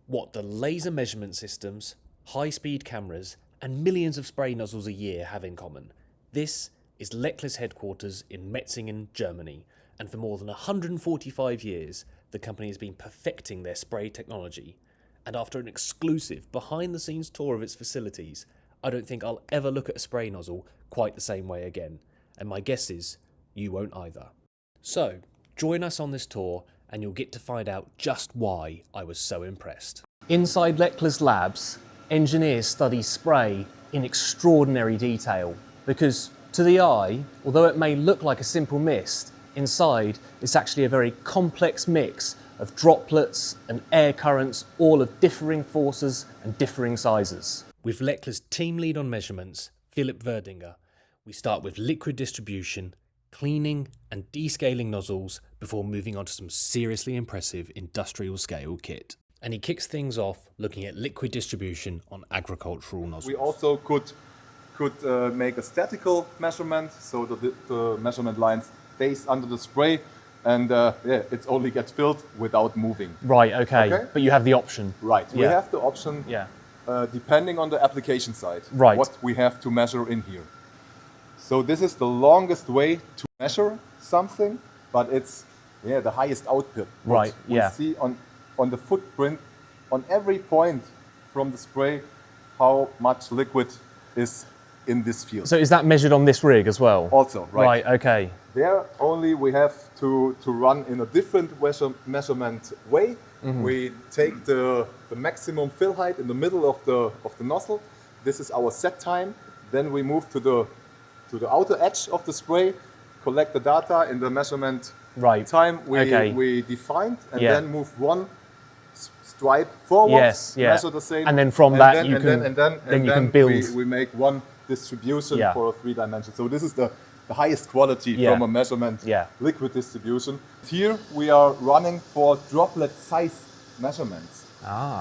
What the laser measurement systems, high-speed cameras, and millions of spray nozzles a year have in common. This is Lechler's headquarters in Metzingen, Germany, and for more than 145 years, the company has been perfecting their spray technology. And after an exclusive behind-the-scenes tour of its facilities, I don't think I'll ever look at a spray nozzle quite the same way again. And my guess is, you won't either. So, join us on this tour and you'll get to find out just why I was so impressed. Inside Lechler's labs, engineers study spray in extraordinary detail because, to the eye, although it may look like a simple mist, inside it's actually a very complex mix of droplets and air currents, all of differing forces and differing sizes. With Lechler's team lead on measurements, Philipp Verdinger, we start with liquid distribution, cleaning and descaling nozzles before moving on to some seriously impressive industrial scale kit. And he kicks things off looking at liquid distribution on agricultural nozzles. We also could make a statical measurement, so the measurement line stays under the spray and it only gets filled without moving. Right, okay. But you have the option. Right, we have the option depending on the application side, what we have to measure in here. So this is the longest way to measure something, but it's the highest output. Right, we see on the footprint, on every point from the spray, how much liquid is in this field. So is that measured on this rig as well? Also, right. Right, okay. There only we have to run in a different measurement way. Mm-hmm. We take the maximum fill height in the middle of the nozzle. This is our set time. Then we move to the outer edge of the spray, collect the data in the measurement time we defined, and then move one stripe forward, measure the same, and then from that you can build. We make one distribution for a 3 dimension. So this is the highest quality from a measurement liquid distribution. Here we are running for droplet size measurements.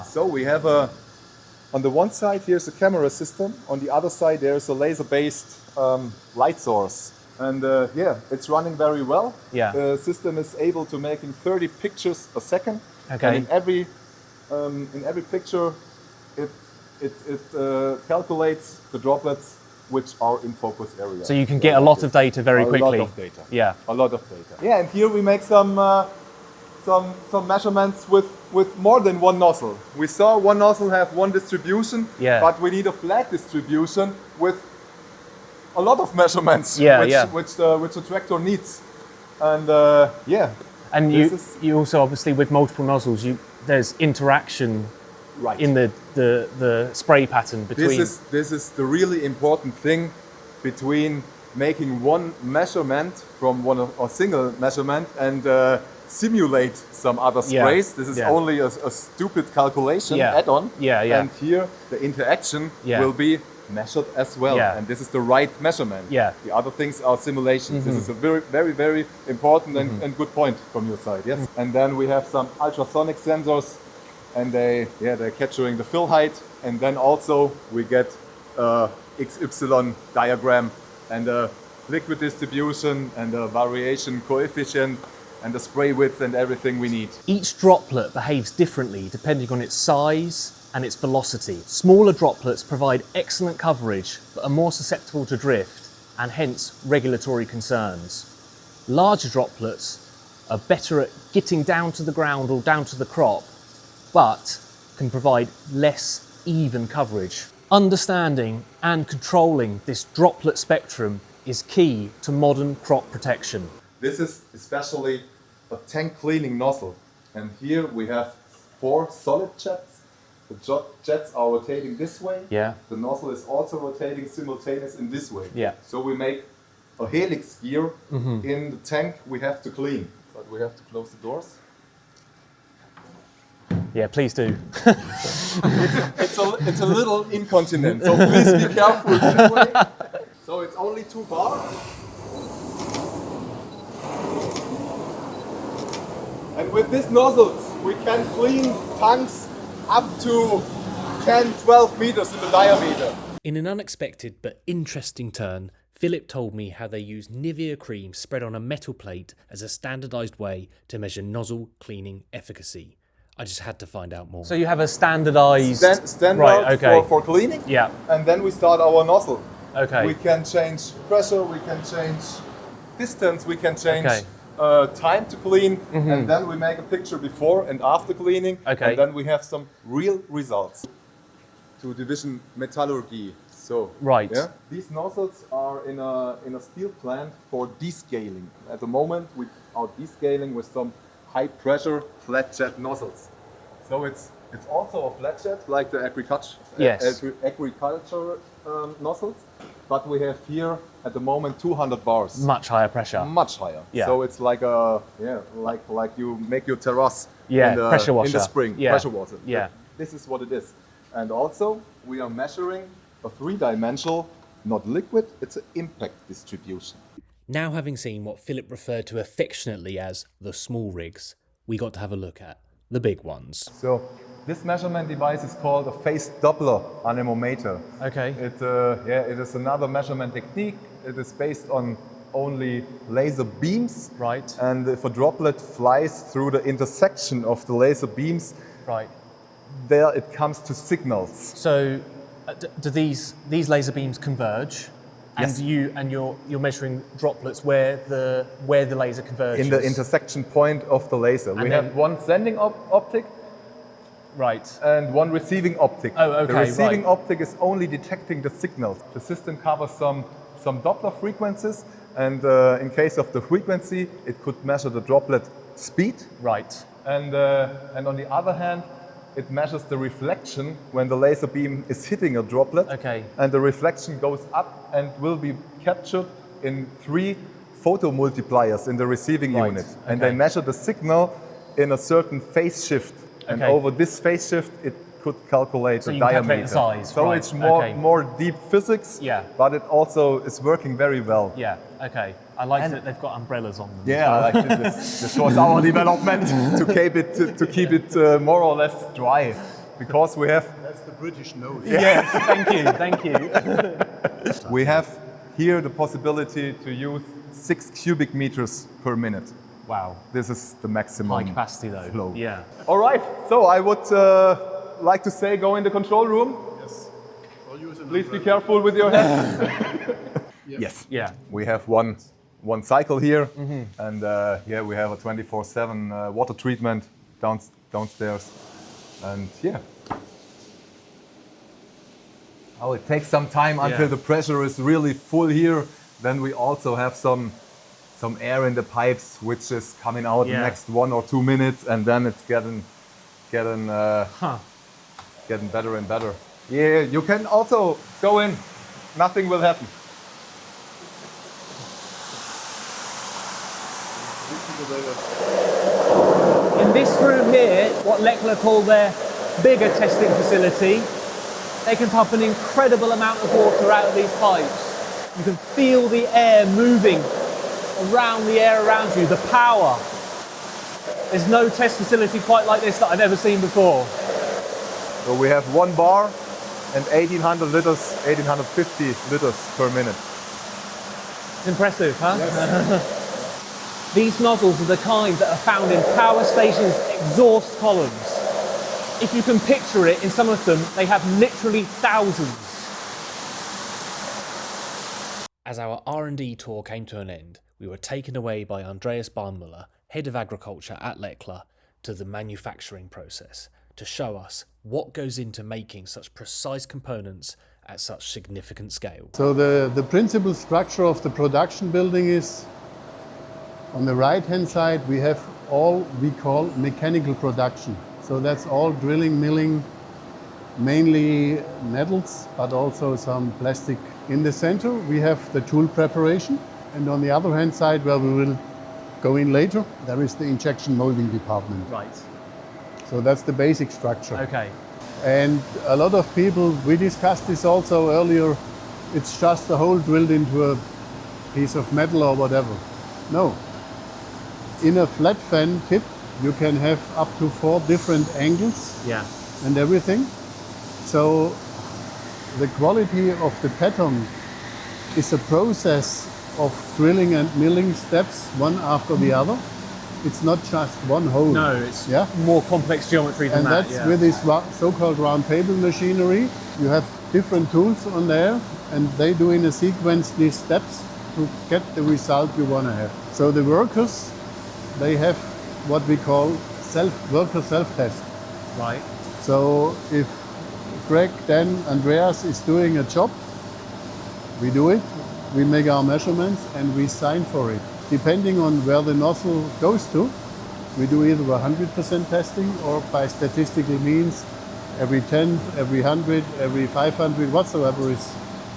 So we have on the one side here's a camera system, on the other side there's a laser-based light source. And it's running very well. The system is able to make 30 pictures a second. And in every picture it calculates the droplets which are in focus area. So you can get a lot of data very quickly. A lot of data. A lot of data. Yeah, and here we make some measurements with more than one nozzle. We saw one nozzle have one distribution, but we need a flat distribution with a lot of measurements, which the tractor needs. And and you also obviously with multiple nozzles, there's interaction in the spray pattern between. This is the really important thing between making one measurement from a single measurement and simulate some other sprays. This is only a stupid calculation add-on. And here the interaction will be measured as well. And this is the right measurement. The other things are simulations. This is a very, very, very important and good point from your side. Yes. And then we have some ultrasonic sensors, and they're capturing the fill height, and then also we get XY diagram and a liquid distribution and a variation coefficient and the spray width and everything we need. Each droplet behaves differently depending on its size and its velocity. Smaller droplets provide excellent coverage but are more susceptible to drift and hence regulatory concerns. Larger droplets are better at getting down to the ground or down to the crop, but can provide less even coverage. Understanding and controlling this droplet spectrum is key to modern crop protection. This is especially a tank cleaning nozzle, and here we have 4 solid jets. The jets are rotating this way. The nozzle is also rotating simultaneously in this way. So we make a helix gear in the tank we have to clean. But we have to close the doors. Yeah, please do. It's a little incontinent, so please be careful anyway. So it's only 2 bars. And with these nozzles, we can clean tanks up to 10-12 meters in the diameter. In an unexpected but interesting turn, Philipp told me how they use Nivea cream spread on a metal plate as a standardised way to measure nozzle cleaning efficacy. I just had to find out more. So you have a standardized... Standard right, okay. for cleaning. Yeah. And then we start our nozzle. Okay. We can change pressure, we can change distance, we can change time to clean, and then we make a picture before and after cleaning, Okay. and then we have some real results. To division metallurgy. So, Right. yeah, these nozzles are in a steel plant for descaling. At the moment, we are descaling with some high pressure flat jet nozzles. So it's also a flat jet like the agriculture nozzles, but we have here at the moment 200 bars. Much higher pressure. Much higher. Yeah. So it's like like you make your terrace pressure washer. in the spring. Yeah. Pressure water. Yeah. This is what it is. And also we are measuring a three-dimensional, not liquid, it's an impact distribution. Now, having seen what Philip referred to affectionately as the small rigs, we got to have a look at the big ones. So this measurement device is called a phase Doppler anemometer. Okay. It is another measurement technique. It is based on only laser beams. Right. And if a droplet flies through the intersection of the laser beams, Right. there it comes to signals. So do these laser beams converge? And Yes. you're measuring droplets where the laser converges? In the intersection point of the laser. We then- have one sending optic Right. and one receiving optic. Oh, okay, The receiving right. optic is only detecting the signals. The system covers some Doppler frequencies, and in case of the frequency, it could measure the droplet speed. Right. And on the other hand, it measures the reflection when the laser beam is hitting a droplet. Okay. And the reflection goes up and will be captured in 3 photomultipliers in the receiving Right, unit. And they okay. measure the signal in a certain phase shift. And Okay. over this phase shift, it could calculate So the you can diameter. calculate the size, So right, it's more, okay. more deep physics, Yeah. but it also is working very well. Yeah. Okay. I like that they've got umbrellas on them. Yeah, I like this. This was our development to keep it more or less dry, because we have That's the British nose. Yes. Thank you. we have here the possibility to use 6 cubic meters per minute. Wow. This is the maximum High capacity though. flow. Yeah. All right. So I would like to say, go in the control room. Yes. I'll use an Please be umbrella. careful with your head. Yes. Yeah. We have one cycle here, and here we have a 24/7 water treatment downstairs, and yeah. Oh, it takes some time until Yeah. the pressure is really full here. Then we also have some air in the pipes, which is coming out the Yeah. next 1 or 2 minutes, and then it's getting better and better. Yeah, you can also go in. Nothing will happen. In this room here, what Lechler call their bigger testing facility, they can pump an incredible amount of water out of these pipes. You can feel the air moving around the air around you, the power. There's no test facility quite like this that I've ever seen before. So we have 1 bar and 1800 liters, 1850 liters per minute. It's impressive, huh? These nozzles are the kind that are found in power stations' exhaust columns. If you can picture it, in some of them, they have literally thousands. As our R&D tour came to an end, we were taken away by Andreas Barnmüller, Head of Agriculture at Lechler, to the manufacturing process to show us what goes into making such precise components at such significant scale. So the principal structure of the production building is, on the right-hand side, we have all we call mechanical production. So that's all drilling, milling, mainly metals, but also some plastic. In the center, we have the tool preparation. And on the other hand side, where we will go in later, there is the injection molding department. Right. So that's the basic structure. Okay. And a lot of people, we discussed this also earlier, it's just a hole drilled into a piece of metal or whatever. No. In a flat fan tip, you can have up to 4 different angles Yeah. and everything. So the quality of the pattern is a process of drilling and milling steps, one after the other. it's not just one hole. No, it's Yeah? more complex geometry than And that. that's with this so-called round table machinery. You have different tools on there, and they do in a sequence these steps to get the result you want to have. So the workers, they have what we call worker self-test. Right. So if Greg, Dan, Andreas is doing a job, we do it, we make our measurements, and we sign for it. Depending on where the nozzle goes to, we do either 100% testing or by statistical means, every 10, every 100, every 500, whatsoever is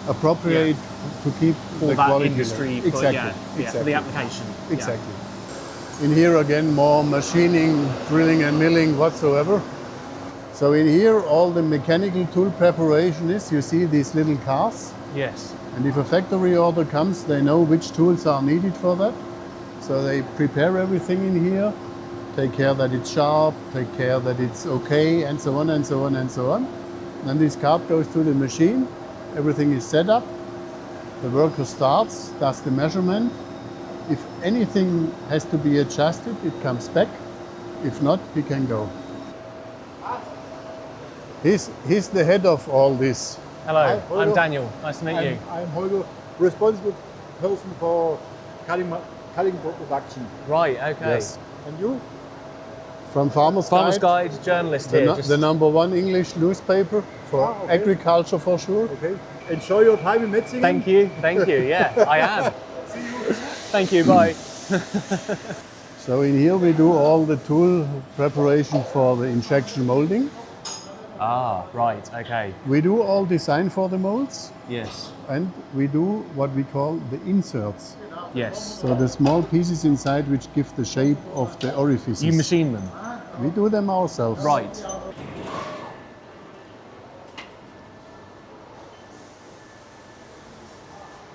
appropriate to keep For the that quality. industry, for, Exactly. for the application. Exactly. In here again, more machining, drilling and milling whatsoever. So in here, all the mechanical tool preparation is, you see these little cars. Yes. And if a factory order comes, they know which tools are needed for that. So they prepare everything in here, take care that it's sharp, take care that it's okay, and so on and so on and so on. Then this cart goes to the machine, everything is set up, the worker starts, does the measurement. If anything has to be adjusted, it comes back. If not, he can go. He's the head of all this. Hello, Hi, I'm Daniel. Nice to meet you. I'm Holger, responsible person for cutting production. Right, okay. Yes. And you? From Farmer's Farmer's Guide, Guide journalist here. the number one English newspaper for okay. agriculture for sure. Okay. Enjoy your time in Metzingen. Thank you. Yeah, I am. Thank you, bye. So in here we do all the tool preparation for the injection molding. Ah, right, okay. We do all design for the molds, Yes. and we do what we call the inserts. Yes. So the small pieces inside which give the shape of the orifices. You machine them? We do them ourselves. Right.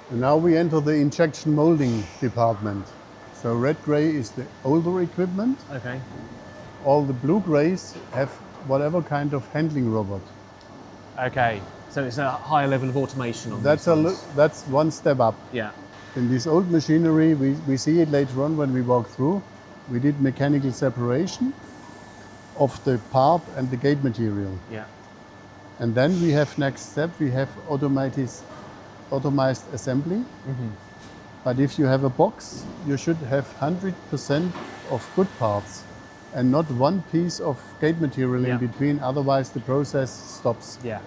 And now we enter the injection molding department. So red-gray is the older equipment. Okay. All the blue-grays have whatever kind of handling robot. Okay. So it's a higher level of automation on That's these ones. that's one step up. Yeah. In this old machinery, we see it later on when we walk through, we did mechanical separation of the part and the gate material. Yeah. And then we have next step, we have automated assembly. But if you have a box, you should have 100% of good parts and not one piece of gate material Yeah. in between, otherwise the process stops. Yeah.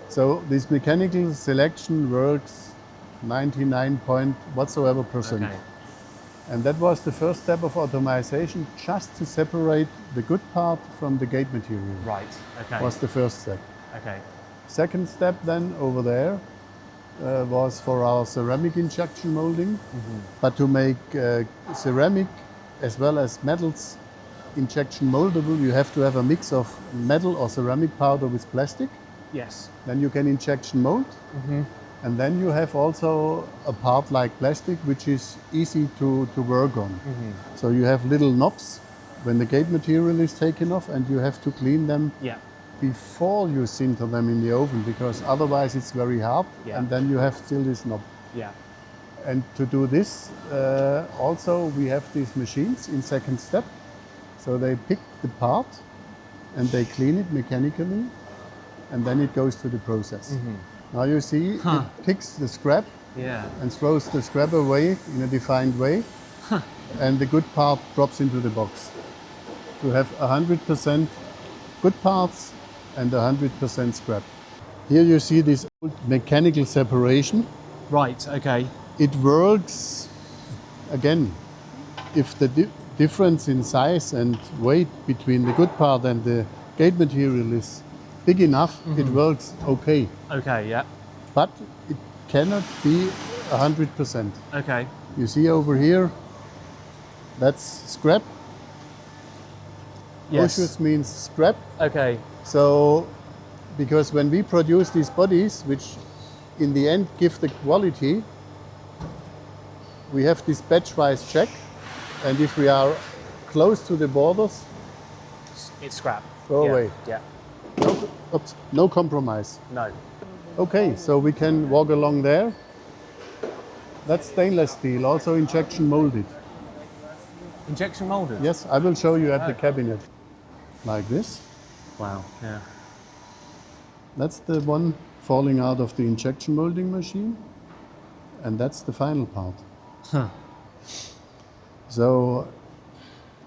So this mechanical selection works 99 point whatsoever percent. Okay. And that was the first step of automation, just to separate the good part from the gate material. Right. Okay. Was the first step. Okay. Second step then over there was for our ceramic injection molding. But to make ceramic as well as metals injection moldable, you have to have a mix of metal or ceramic powder with plastic. Yes. Then you can injection mold. And then you have also a part like plastic, which is easy to work on. So you have little knobs when the gate material is taken off, and you have to clean them Yeah. before you sinter them in the oven, because otherwise it's very hard. Yeah. And then you have still this knob. Yeah. And to do this, also we have these machines in second step. So they pick the part and they clean it mechanically, and then it goes to the process. Now you see, it picks the scrap Yeah. and throws the scrap away in a defined way, and the good part drops into the box. To have 100% good parts and 100% scrap. Here you see this old mechanical separation. Right. Okay. It works, again, if the difference in size and weight between the good part and the gate material is big enough, it works okay. Okay. Yeah. But it cannot be 100%. Okay. You see over here, that's scrap. Yes. Oshus means scrap. Okay. So, because when we produce these bodies, which in the end give the quality, we have this batch-wise check, and if we are close to the borders, It's scrap. throw Yeah. away. Yeah. No compromise. No. Okay, so we can walk along there. That's stainless steel, also injection molded. Injection molded? Yes, I will show you at the cabinet. Like this. Wow, yeah. That's the one falling out of the injection molding machine. And that's the final part. Huh. So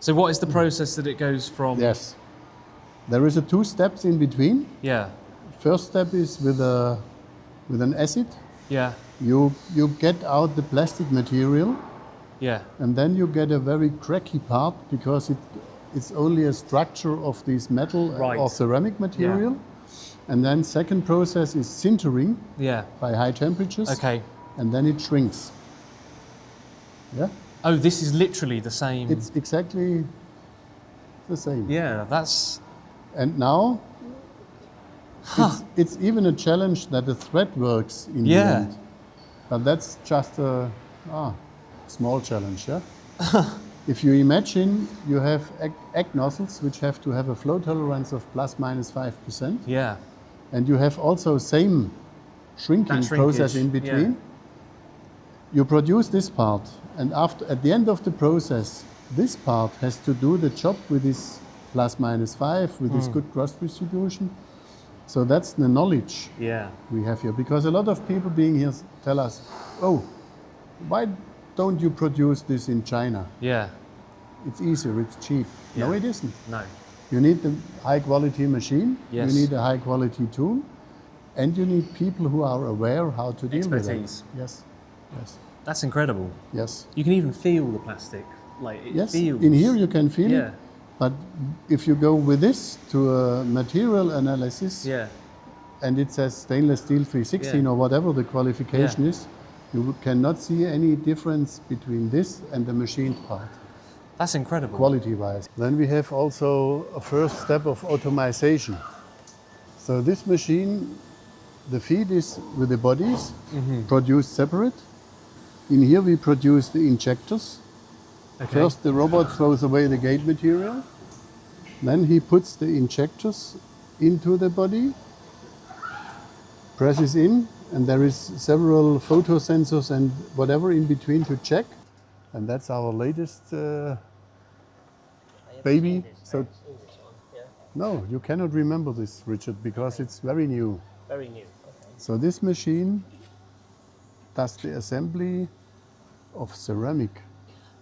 what is the process that it goes from? yes, there is a 2 steps in between. Yeah. First step is with an acid. Yeah. You get out the plastic material, Yeah. and then you get a very cracky part because it's only a structure of this metal Right. or ceramic material. And then second process is sintering Yeah. by high temperatures. Okay. And then it shrinks. Yeah, Oh, this is literally the same. it's exactly the same. Yeah, that's. And now it's even a challenge that the thread works in the Yeah. end. But that's just a small challenge, yeah? If you imagine you have egg nozzles which have to have a flow tolerance of plus minus 5%, Yeah. and you have also same shrinking That process shrinkage, in between, yeah. you produce this part, and at the end of the process, this part has to do the job with this plus minus 5, with this good cross distribution. So that's the knowledge Yeah. we have here. Because a lot of people being here tell us, oh, why don't you produce this in China? Yeah. It's easier, it's cheap. No, Yeah. it isn't. No. You need the high quality machine, Yes. you need a high quality tool, and you need people who are aware how to deal with Expertise. it. Yes, yes, That's incredible. yes. You can even feel the plastic. Like it Yes, feels. in here you can feel Yeah. it, but if you go with this to a material analysis, Yeah. and it says stainless steel 316 Yeah. or whatever the qualification Yeah. is, you cannot see any difference between this and the machined part, That's incredible. quality-wise. Then we have also a first step of automation. So this machine, the feed is with the bodies, produced separate. In here we produce the injectors. Okay. First the robot throws away the gate material, then he puts the injectors into the body, presses in, and there is several photo sensors and whatever in between to check. And that's our latest baby. So no, you cannot remember this, Richard, because it's very new. Very new. Okay. So this machine does the assembly of ceramic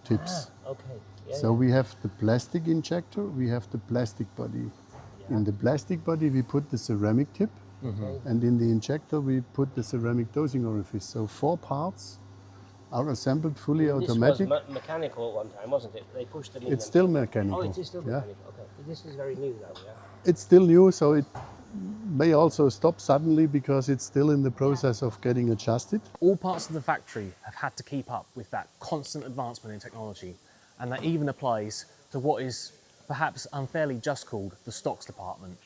tips. Okay. Yeah. So we have the plastic injector, we have the plastic body. In the plastic body we put the ceramic tip, and in the injector we put the ceramic dosing orifice. So 4 parts are assembled fully automatic. This was mechanical at one time, wasn't it? They pushed them in. It's still mechanical. Oh, it is still yeah. mechanical. Okay. This is very new though, yeah. It's still new, so it may also stop suddenly because it's still in the process of getting adjusted. All parts of the factory have had to keep up with that constant advancement in technology, and that even applies to what is perhaps unfairly just called the stocks department.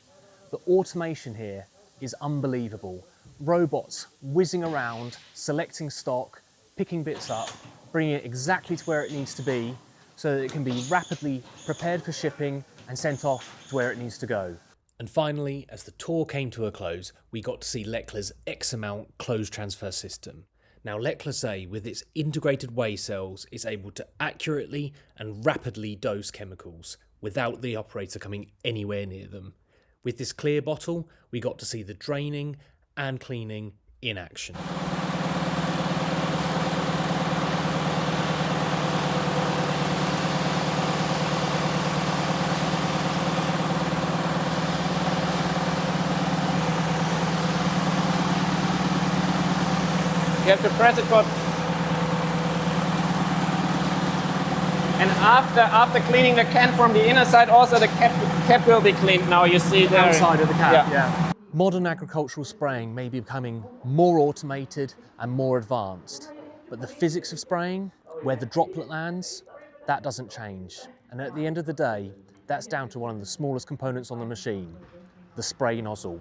The automation here is unbelievable. Robots whizzing around, selecting stock, picking bits up, bringing it exactly to where it needs to be so that it can be rapidly prepared for shipping and sent off to where it needs to go. And finally, as the tour came to a close, we got to see Lechler's X-amount closed transfer system. Now, Lechler say with its integrated weigh cells, it's able to accurately and rapidly dose chemicals without the operator coming anywhere near them. With this clear bottle, we got to see the draining and cleaning in action. You have to press it for. And after cleaning the can from the inner side, also the cap will be cleaned now. You see there. Outside of the cap, Yeah. Modern agricultural spraying may be becoming more automated and more advanced, but the physics of spraying, where the droplet lands, that doesn't change. And at the end of the day, that's down to one of the smallest components on the machine, the spray nozzle.